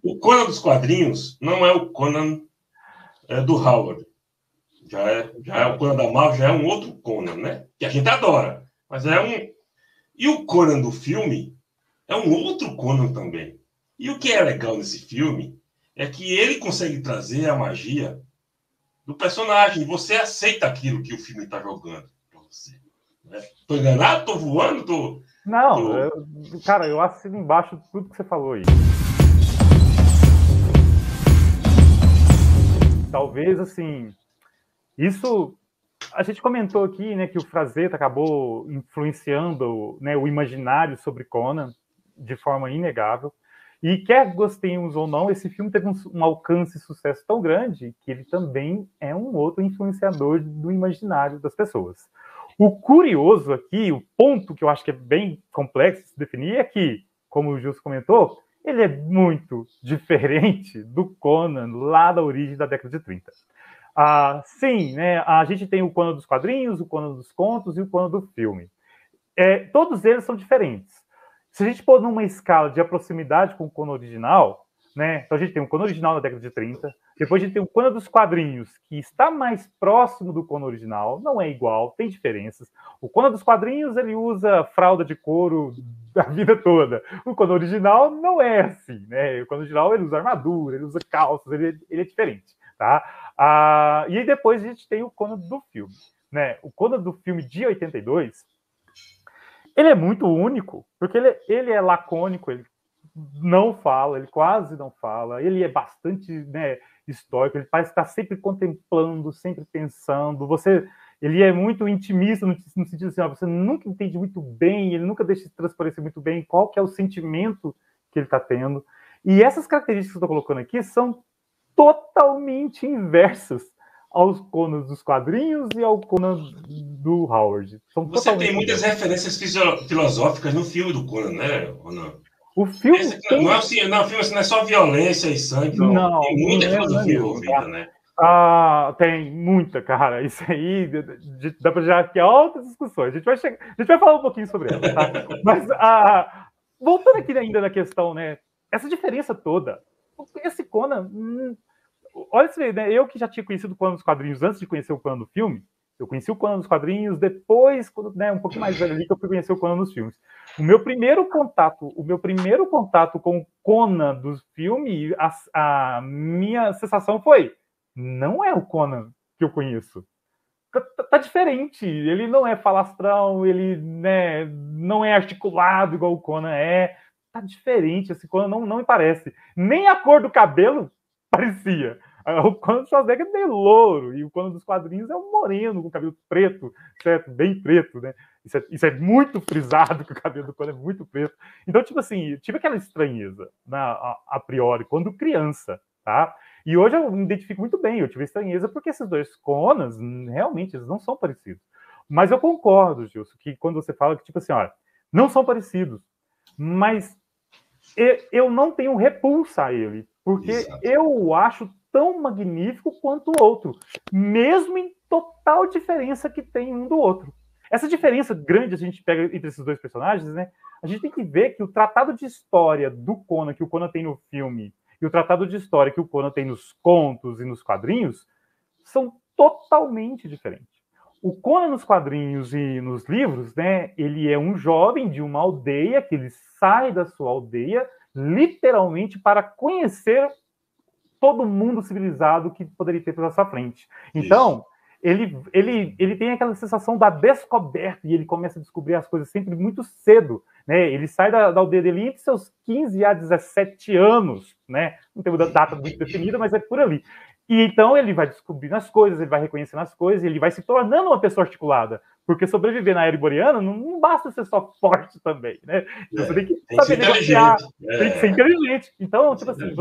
O Conan dos quadrinhos não é o Conan do Howard. Já é o Conan da Marvel, já é um outro Conan, né? Que a gente adora. Mas é um... E o Conan do filme é um outro Conan também. E o que é legal nesse filme é que ele consegue trazer a magia do personagem. Você aceita aquilo que o filme está jogando para você. Né? Tô enganado? Tô voando? Não, cara, eu assino embaixo de tudo que você falou aí. Talvez, assim, isso... A gente comentou aqui, né, que o Frazetta acabou influenciando, né, o imaginário sobre Conan de forma inegável. E quer gostemos ou não, esse filme teve um alcance e sucesso tão grande que ele também é um outro influenciador do imaginário das pessoas. O curioso aqui, o ponto que eu acho que é bem complexo de se definir é que, como o Gilson comentou, ele é muito diferente do Conan lá da origem da década de 30. Sim, né, a gente tem o Conan dos quadrinhos, o Conan dos contos e o Conan do filme. Todos eles são diferentes. Se a gente pôr numa escala de proximidade com o Conan original, né, então a gente tem o Conan original da década de 30, depois a gente tem o Conan dos quadrinhos, que está mais próximo do Conan original, não é igual, tem diferenças. O Conan dos quadrinhos, ele usa fralda de couro a vida toda. O Conan original não é assim, né? O Conan original, ele usa armadura, ele usa calças, ele é diferente, tá? E aí depois a gente tem o Conan do filme, né? O Conan do filme de 82, ele é muito único, porque ele é lacônico, ele não fala, ele quase não fala, ele é bastante, né, estoico, ele parece estar sempre contemplando, sempre pensando, ele é muito intimista no sentido assim, você nunca entende muito bem, ele nunca deixa transparecer muito bem qual que é o sentimento que ele está tendo, e essas características que eu estou colocando aqui são totalmente inversas aos Conan dos quadrinhos e ao Conan do Howard. Você tem muitas referências filosóficas no filme do Conan, né, ou não? O filme tem... Não é assim, não é só violência e sangue, não. Tem muita filosofia envolvida, né? Tem muita, cara. Isso aí dá para já aqui altas discussões. A gente vai falar um pouquinho sobre ela, tá? Mas voltando aqui ainda na questão, né? Essa diferença toda. Esse Conan, olha você, né? Eu que já tinha conhecido o Conan dos quadrinhos antes de conhecer o Conan do filme, eu conheci o Conan dos quadrinhos depois, né, um pouquinho mais velho ali, que eu fui conhecer o Conan dos filmes. O meu primeiro contato com o Conan dos filmes, a minha sensação foi: não é o Conan que eu conheço. Tá diferente. Ele não é falastrão, ele, né, não é articulado igual o Conan é. Tá diferente. Esse Conan não me parece. Nem a cor do cabelo parecia. O Conan do Schwarzenegger é meio louro, e o Conan dos quadrinhos é um moreno, com cabelo preto, certo? Bem preto, né? Isso é muito frisado, que o cabelo do Conan é muito preto. Então, tipo assim, eu tive aquela estranheza, né, a priori, quando criança, tá? E hoje eu me identifico muito bem, eu tive estranheza porque esses dois Conans, realmente, eles não são parecidos. Mas eu concordo, Gilson, que quando você fala que, tipo assim, olha, não são parecidos, mas eu não tenho repulsa a ele, porque Exato. Eu acho tão magnífico quanto o outro, mesmo em total diferença que tem um do outro. Essa diferença grande a gente pega entre esses dois personagens, né? A gente tem que ver que o tratado de história do Conan, que o Conan tem no filme, e o tratado de história que o Conan tem nos contos e nos quadrinhos, são totalmente diferentes. O Conan nos quadrinhos e nos livros, né, ele é um jovem de uma aldeia, que ele sai da sua aldeia, literalmente para conhecer todo mundo civilizado que poderia ter pela sua frente. Então, ele tem aquela sensação da descoberta, e ele começa a descobrir as coisas sempre muito cedo, né? Ele sai da aldeia dele entre seus 15 a 17 anos, né? Não tem uma data muito definida, mas é por ali. E então ele vai descobrindo as coisas, ele vai reconhecendo as coisas, ele vai se tornando uma pessoa articulada. Porque sobreviver na era iboriana não basta ser só forte também, né? Você tem que saber negociar, tem que ser inteligente. Então, tipo assim,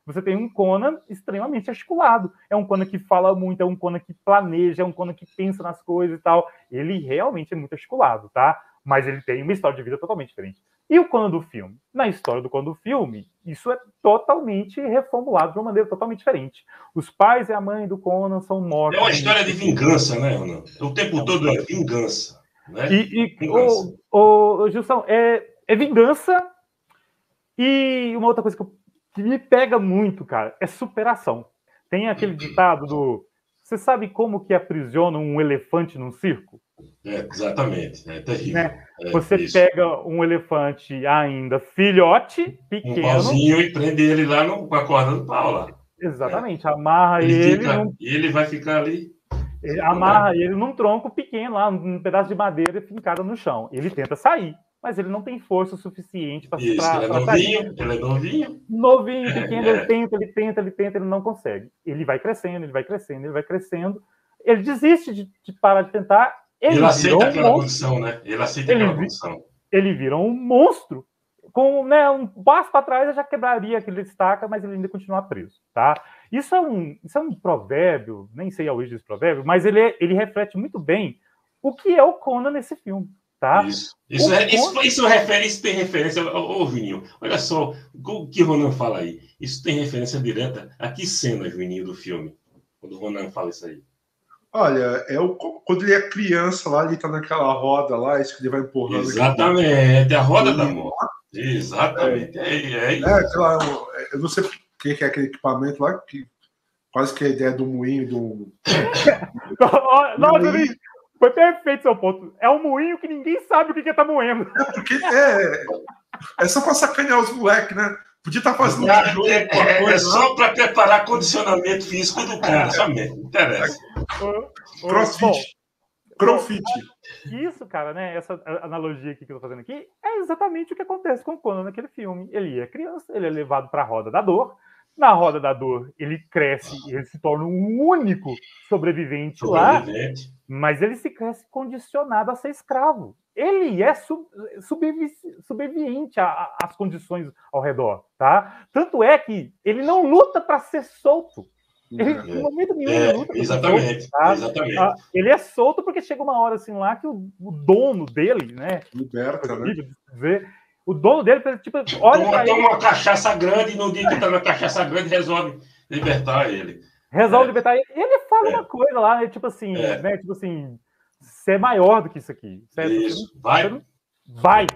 você tem um Conan extremamente articulado. É um Conan que fala muito, é um Conan que planeja, é um Conan que pensa nas coisas e tal. Ele realmente é muito articulado, tá? Mas ele tem uma história de vida totalmente diferente. E o Conan do filme? Na história do Conan do filme, isso é totalmente reformulado de uma maneira totalmente diferente. Os pais e a mãe do Conan são mortos. É uma história de vingança, né, Ronaldo? O tempo todo é vingança. Né? O Gilson, é vingança. E uma outra coisa que eu que me pega muito, cara, é superação. Tem aquele ditado do... Você sabe como que aprisiona um elefante num circo? Exatamente, é terrível. Né? Você pega um elefante ainda filhote, Um pequeno... pauzinho e prende ele lá com a corda do pau lá. Exatamente, amarra ele vai ficar ali. Amarra ele num tronco pequeno, lá, num pedaço de madeira fincada no chão. Ele tenta sair, mas ele não tem força suficiente para sair. Ele é novinho. Novinho, pequeno, ele tenta, ele não consegue. Ele vai crescendo, ele vai crescendo, ele vai crescendo. Ele desiste de parar de tentar. Ele aceita aquela condição, né? Ele aceita aquela condição. Ele vira um monstro. Com, né, um passo para trás, já quebraria aquele estaca, mas ele ainda continua preso, tá? Isso é um provérbio, nem sei a origem desse provérbio, mas ele reflete muito bem o que é o Conan nesse filme, tá? Isso tem referência, ô Juninho, olha só o que o Ronan fala aí. Isso tem referência direta a que cena, Juninho, do filme, quando o Ronan fala isso aí? Olha, quando ele é criança lá, ele tá naquela roda lá, isso que ele vai empurrando. Exatamente, a roda da morte. Exatamente. Eu não sei o que é aquele equipamento lá, que quase que é a ideia do moinho do. Nossa, foi perfeito seu ponto. É um moinho que ninguém sabe o que tá moendo. Porque é só pra sacanear os moleques, né? Podia estar fazendo jogo. É só para preparar condicionamento físico do cara, somente. Não interessa. Crossfit. Isso, cara, né? Essa analogia aqui que eu tô fazendo aqui é exatamente o que acontece com o Conan naquele filme. Ele é criança, ele é levado para a roda da dor. Na roda da dor, ele cresce, ele se torna um único sobrevivente lá, mas ele se cresce condicionado a ser escravo. Ele é subserviente às condições ao redor, tá? Tanto é que ele não luta para ser solto. Em momento nenhum ele luta. Exatamente, tá? exatamente. Ele é solto porque chega uma hora assim lá que o dono dele, né? Liberta, né? O dono dele, tipo, olha toma uma cachaça grande e no dia que tá na cachaça grande resolve libertar ele. Libertar ele. Ele fala uma coisa lá, né? Tipo assim, né? Tipo assim, você é maior do que isso aqui. Isso, vai. Né? Vai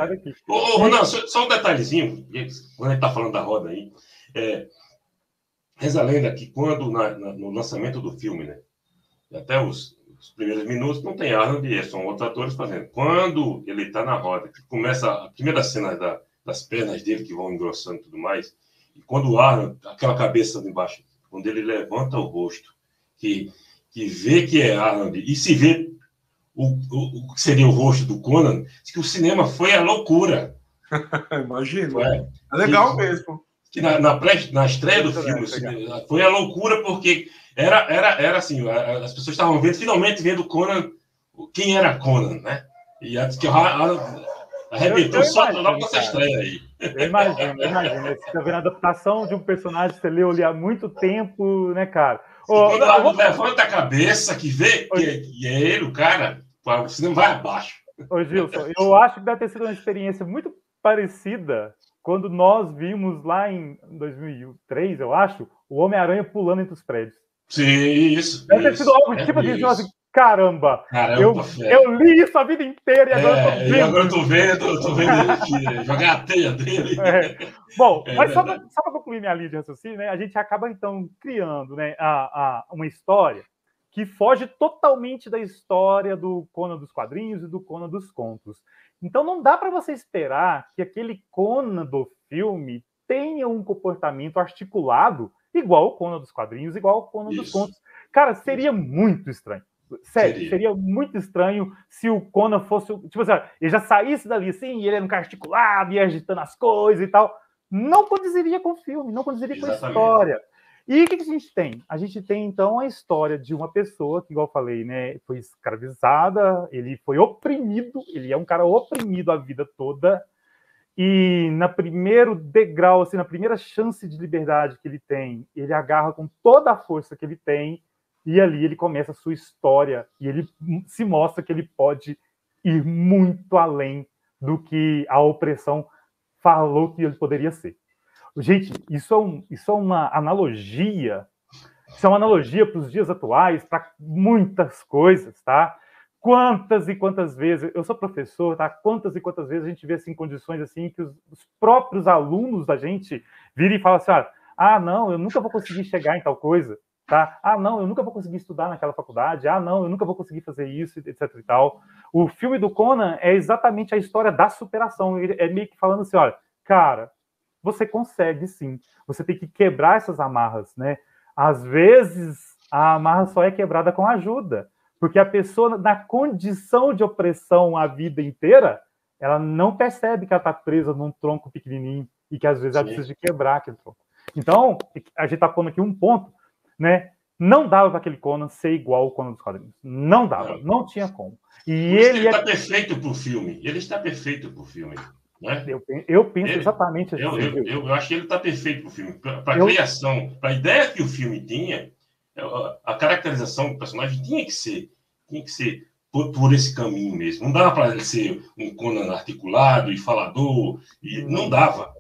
daqui. Ronan, só um detalhezinho, quando a gente tá falando da roda aí, reza a lenda que quando no lançamento do filme, né? Até os primeiros minutos não tem Arnold, são outros atores fazendo. Quando ele está na roda, que começa a primeira cena das pernas dele que vão engrossando e tudo mais, e quando o Arnold, aquela cabeça de baixo, quando ele levanta o rosto, que vê que é Arnold, e se vê o que seria o rosto do Conan, diz que o cinema foi a loucura. Imagina. É legal mesmo. Que na estreia do filme foi a loucura, porque era assim, as pessoas estavam finalmente vendo Conan, quem era Conan, né? E antes que arrebentou só logo essa estreia aí. Eu imagino. Você tá vendo a adaptação de um personagem que você leu ali há muito tempo, né, cara? Quando ela levanta a cabeça, que vê que é ele, o cara, o cinema vai abaixo. Ô, Gilson, eu acho que deve ter sido uma experiência muito parecida quando nós vimos lá em 2003, eu acho, o Homem-Aranha pulando entre os prédios. Sim, isso. Deve ter sido algo tipo assim, caramba, eu li isso a vida inteira e agora eu tô vendo. Eu tô vendo ele jogar a teia dele. Bom, mas só para concluir minha linha de raciocínio, né, a gente acaba, então, criando, né, uma história que foge totalmente da história do Conan dos quadrinhos e do Conan dos contos. Então não dá para você esperar que aquele Conan do filme tenha um comportamento articulado igual o Conan dos quadrinhos, igual o Conan dos contos. Cara, seria muito estranho. Sério, seria muito estranho se o Conan fosse... Tipo assim, ele já saísse dali assim, e ele era um cara articulado, ia agitando as coisas e tal. Não condizeria com o filme, não condizeria com a história. E o que a gente tem? A gente tem, então, a história de uma pessoa que, igual eu falei, né, foi escravizada, ele foi oprimido, ele é um cara oprimido a vida toda, e no primeiro degrau, assim, na primeira chance de liberdade que ele tem, ele agarra com toda a força que ele tem, e ali ele começa a sua história, e ele se mostra que ele pode ir muito além do que a opressão falou que ele poderia ser. Gente, isso é uma analogia. Isso é uma analogia para os dias atuais, para muitas coisas, tá? quantas e quantas vezes, eu sou professor, tá? Quantas e quantas vezes a gente vê assim, condições assim que os próprios alunos da gente viram e falam assim, não, eu nunca vou conseguir chegar em tal coisa, tá? Não, eu nunca vou conseguir estudar naquela faculdade, não, eu nunca vou conseguir fazer isso, etc e tal. O filme do Conan é exatamente a história da superação, ele é meio que falando assim, olha, cara, você consegue sim, você tem que quebrar essas amarras, né? Às vezes, a amarra só é quebrada com ajuda, porque a pessoa, na condição de opressão a vida inteira, ela não percebe que ela está presa num tronco pequenininho e que, às vezes, ela precisa de quebrar aquele tronco. Então, a gente está pondo aqui um ponto, né? Não dava para aquele Conan ser igual ao Conan dos quadrinhos. Não dava, não tinha como. E ele está perfeito para o filme. Ele está perfeito para o filme. Né? Eu penso exatamente assim. Eu acho que ele está perfeito para o filme. Para a criação, para a ideia que o filme tinha, a caracterização do personagem tinha que ser por esse caminho mesmo. Não dava para ele ser um Conan articulado e falador. E não dava.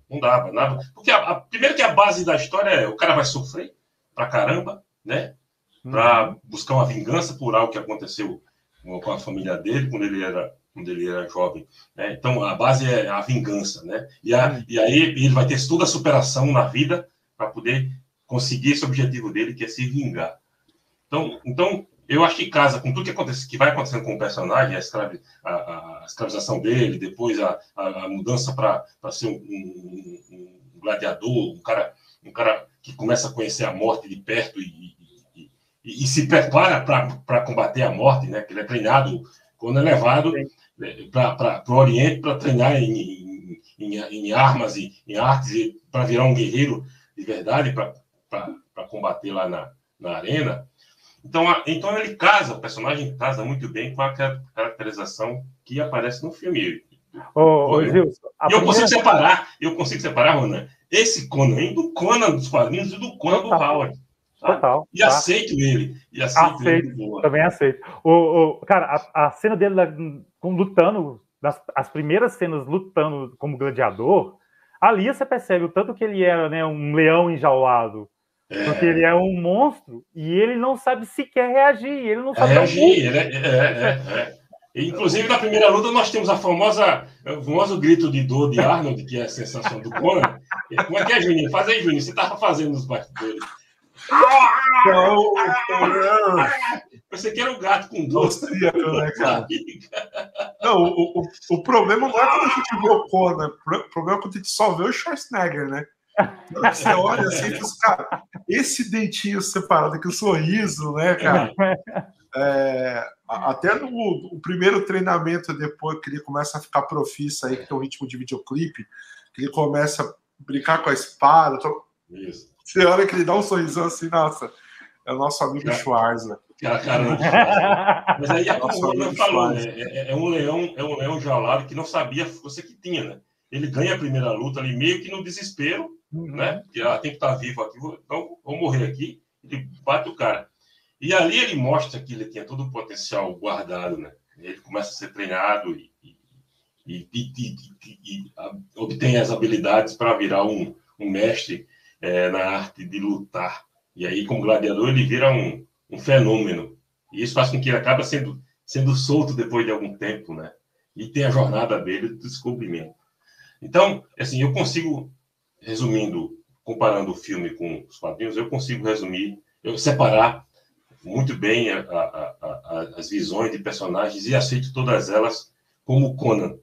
Porque primeiro que a base da história é o cara vai sofrer pra caramba, né? Para buscar uma vingança por algo que aconteceu com a família dele quando ele era jovem, né? Então a base é a vingança, né? E aí ele vai ter toda a superação na vida para poder conseguir esse objetivo dele, que é se vingar. Então eu acho que casa com tudo que vai acontecendo com o personagem, a escravização dele, depois a mudança para ser um gladiador, um cara que começa a conhecer a morte de perto e se prepara para combater a morte, né? Que ele é treinado quando é levado para o Oriente para treinar em armas e em artes para virar um guerreiro de verdade para combater lá na arena. Então ele casa, o personagem casa muito bem com a caracterização que aparece no filme. Eu consigo separar, Ronan, esse Conan do Conan dos quadrinhos e do Conan do Howard. Total. E aceito ele. Também aceito. Cara, a cena dele lutando, as primeiras cenas lutando como gladiador, ali você percebe o tanto que ele era, né, um leão enjaulado. Porque ele é um monstro e ele não sabe sequer reagir. Ele não sabe reagir. Inclusive, na primeira luta, nós temos o famoso grito de dor de Arnold, que é a sensação do Conan. Como é que é, Juninho? Faz aí, Juninho. Você estava fazendo nos bastidores. Você quer o gato com dor. Né, cara? Não, o problema não é quando a gente vê o Conan. O problema é quando a gente só vê o Schwarzenegger, né? Você olha assim e fala, cara, esse dentinho separado aqui, o sorriso, né, cara? Até no primeiro treinamento, depois que ele começa a ficar profissa aí, que tem um ritmo de videoclipe, que ele começa a brincar com a espada. Isso. Você olha que ele dá um sorrisão assim, nossa, é o nosso amigo Schwarza. Mas aí, como o Ronan falou, né? É um leão jaulado que não sabia a força que tinha, né? Ele ganha a primeira luta ali meio que no desespero, né? Que tem que estar vivo aqui, então vou morrer aqui. Ele bate o cara. E ali ele mostra que ele tinha todo o potencial guardado, né? Ele começa a ser treinado e obtém as habilidades para virar um mestre na arte de lutar. E aí, como gladiador, ele vira um fenômeno. E isso faz com que ele acabe sendo solto depois de algum tempo, né? E tem a jornada dele do descobrimento. Então, assim, eu consigo, resumindo, comparando o filme com os quadrinhos, separar muito bem as visões de personagens e aceito todas elas como Conan.